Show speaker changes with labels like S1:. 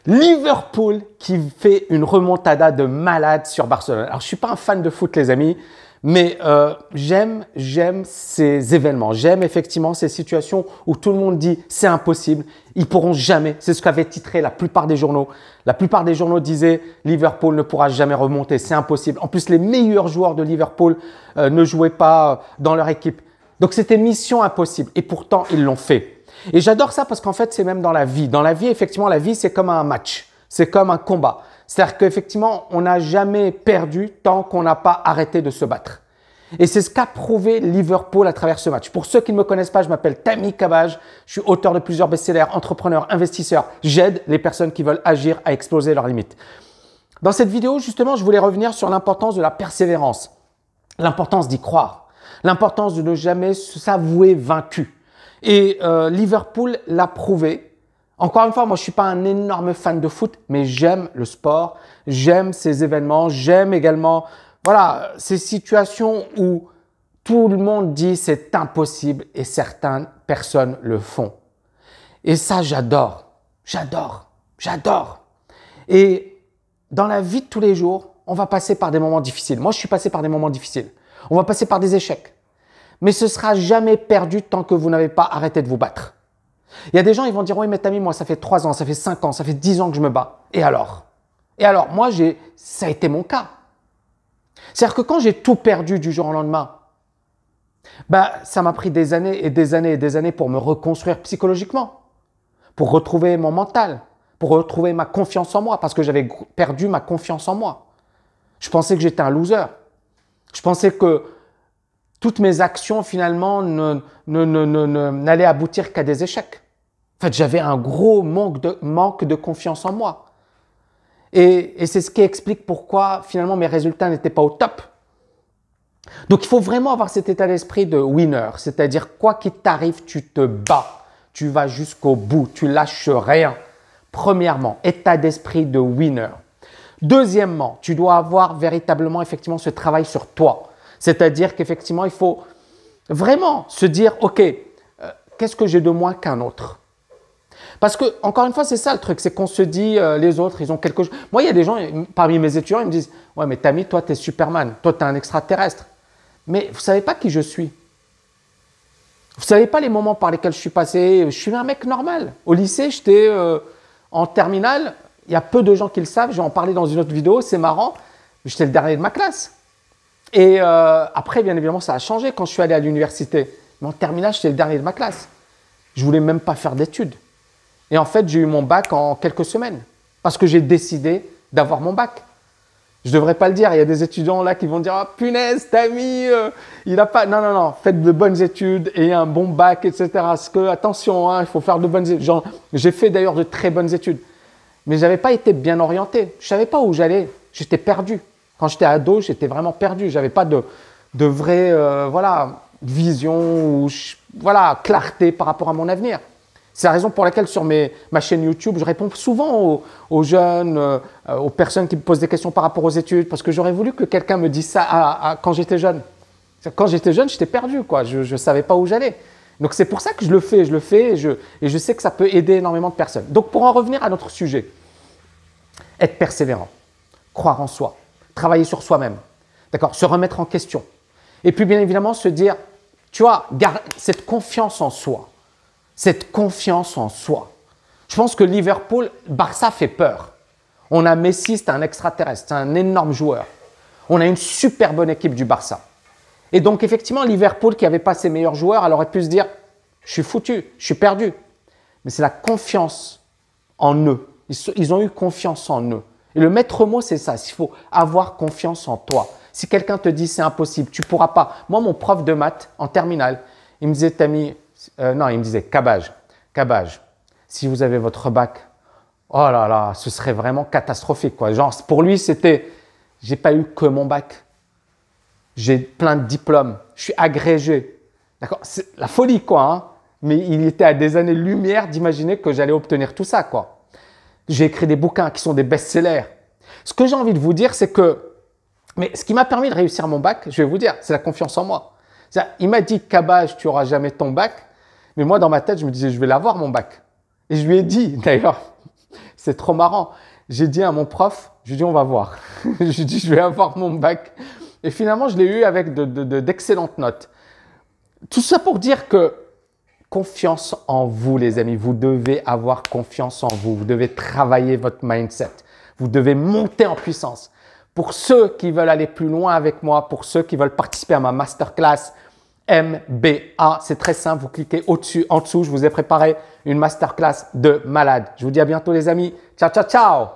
S1: Liverpool qui fait une remontada de malade sur Barcelone. Alors, je suis pas un fan de foot, les amis, mais j'aime ces événements. J'aime effectivement ces situations où tout le monde dit c'est impossible, ils pourront jamais. C'est ce qu'avaient titré la plupart des journaux. La plupart des journaux disaient Liverpool ne pourra jamais remonter, c'est impossible. En plus, les meilleurs joueurs de Liverpool ne jouaient pas dans leur équipe. Donc, c'était mission impossible. Et pourtant, ils l'ont fait. Et j'adore ça parce qu'en fait, c'est même dans la vie. Dans la vie, effectivement, la vie, c'est comme un match. C'est comme un combat. C'est-à-dire qu'effectivement, on n'a jamais perdu tant qu'on n'a pas arrêté de se battre. Et c'est ce qu'a prouvé Liverpool à travers ce match. Pour ceux qui ne me connaissent pas, je m'appelle Tammy Cabage. Je suis auteur de plusieurs best-sellers, entrepreneur, investisseur. J'aide les personnes qui veulent agir à exploser leurs limites. Dans cette vidéo, justement, je voulais revenir sur l'importance de la persévérance. L'importance d'y croire. L'importance de ne jamais s'avouer vaincu. Et Liverpool l'a prouvé. Encore une fois, moi, je suis pas un énorme fan de foot, mais j'aime le sport, j'aime ces événements, j'aime également, voilà, ces situations où tout le monde dit c'est impossible et certaines personnes le font. Et ça, j'adore, j'adore, j'adore. Et dans la vie de tous les jours, on va passer par des moments difficiles. Moi, je suis passé par des moments difficiles. On va passer par des échecs. Mais ce sera jamais perdu tant que vous n'avez pas arrêté de vous battre. Il y a des gens, ils vont dire, oui, mais Tammy, moi, ça fait 3 ans, ça fait 5 ans, ça fait 10 ans que je me bats. Et alors? Moi, ça a été mon cas. C'est-à-dire que quand j'ai tout perdu du jour au lendemain, ça m'a pris des années et des années et des années pour me reconstruire psychologiquement, pour retrouver mon mental, pour retrouver ma confiance en moi, parce que j'avais perdu ma confiance en moi. Je pensais que j'étais un loser. Je pensais que toutes mes actions, finalement, n'allaient aboutir qu'à des échecs. En fait, j'avais un gros manque de confiance en moi. Et c'est ce qui explique pourquoi, finalement, mes résultats n'étaient pas au top. Donc, il faut vraiment avoir cet état d'esprit de winner. C'est-à-dire, quoi qu'il t'arrive, tu te bats. Tu vas jusqu'au bout. Tu lâches rien. Premièrement, état d'esprit de winner. Deuxièmement, tu dois avoir véritablement, effectivement, ce travail sur toi. C'est-à-dire qu'effectivement, il faut vraiment se dire, OK, qu'est-ce que j'ai de moins qu'un autre? Parce que, encore une fois, c'est ça le truc, c'est qu'on se dit, les autres, ils ont quelque chose. Moi, il y a des gens, parmi mes étudiants, ils me disent, ouais, mais Tammy, toi, tu es Superman, toi, tu es un extraterrestre. Mais vous ne savez pas qui je suis. Vous ne savez pas les moments par lesquels je suis passé. Je suis un mec normal. Au lycée, j'étais en terminale. Il y a peu de gens qui le savent. Je vais en parler dans une autre vidéo. C'est marrant. J'étais le dernier de ma classe. Et après, bien évidemment, ça a changé quand je suis allé à l'université. Mais en terminale, j'étais le dernier de ma classe. Je ne voulais même pas faire d'études. Et en fait, j'ai eu mon bac en quelques semaines parce que j'ai décidé d'avoir mon bac. Je ne devrais pas le dire. Il y a des étudiants là qui vont dire ah, « Punaise, Tammy, il n'a pas… » Non, non, non. Faites de bonnes études et un bon bac, etc. Parce que, attention, hein, il faut faire de bonnes études. J'ai fait d'ailleurs de très bonnes études. Mais je n'avais pas été bien orienté. Je ne savais pas où j'allais. J'étais perdu. Quand j'étais ado, j'étais vraiment perdu. Je n'avais pas de vraie vision ou clarté par rapport à mon avenir. C'est la raison pour laquelle sur ma chaîne YouTube, je réponds souvent aux jeunes, aux personnes qui me posent des questions par rapport aux études, parce que j'aurais voulu que quelqu'un me dise ça quand j'étais jeune. Quand j'étais jeune, j'étais perdu, quoi. Je ne savais pas où j'allais. Donc c'est pour ça que je le fais et je sais que ça peut aider énormément de personnes. Donc pour en revenir à notre sujet, être persévérant, croire en soi, travailler sur soi-même, d'accord, se remettre en question. Et puis bien évidemment se dire, tu vois, cette confiance en soi. Cette confiance en soi. Je pense que Liverpool, Barça fait peur. On a Messi, c'est un extraterrestre, c'est un énorme joueur. On a une super bonne équipe du Barça. Et donc effectivement, Liverpool qui n'avait pas ses meilleurs joueurs, elle aurait pu se dire, je suis foutu, je suis perdu. Mais c'est la confiance en eux. Ils ont eu confiance en eux. Et le maître mot, c'est ça, il faut avoir confiance en toi. Si quelqu'un te dit c'est impossible, tu ne pourras pas. Moi, mon prof de maths en terminale, il me disait, Tammy, non, il me disait, Cabage, si vous avez votre bac, oh là là, ce serait vraiment catastrophique, quoi. Genre, pour lui, c'était, j'ai pas eu que mon bac. J'ai plein de diplômes, je suis agrégé. D'accord, c'est la folie, quoi. Hein. Mais il était à des années-lumière d'imaginer que j'allais obtenir tout ça, quoi. J'ai écrit des bouquins qui sont des best-sellers. Ce que j'ai envie de vous dire, c'est que, mais ce qui m'a permis de réussir mon bac, je vais vous dire, c'est la confiance en moi. Il m'a dit, Cabage, tu n'auras jamais ton bac. Mais moi, dans ma tête, je me disais, je vais l'avoir, mon bac. Et je lui ai dit, d'ailleurs, c'est trop marrant. J'ai dit à mon prof, je lui ai dit, on va voir. Je lui ai dit, je vais avoir mon bac. Et finalement, je l'ai eu avec d'excellentes notes. Tout ça pour dire que confiance en vous, les amis. Vous devez avoir confiance en vous. Vous devez travailler votre mindset. Vous devez monter en puissance. Pour ceux qui veulent aller plus loin avec moi, pour ceux qui veulent participer à ma masterclass MBA, c'est très simple. Vous cliquez au-dessus, en dessous. Je vous ai préparé une masterclass de malade. Je vous dis à bientôt, les amis. Ciao, ciao, ciao!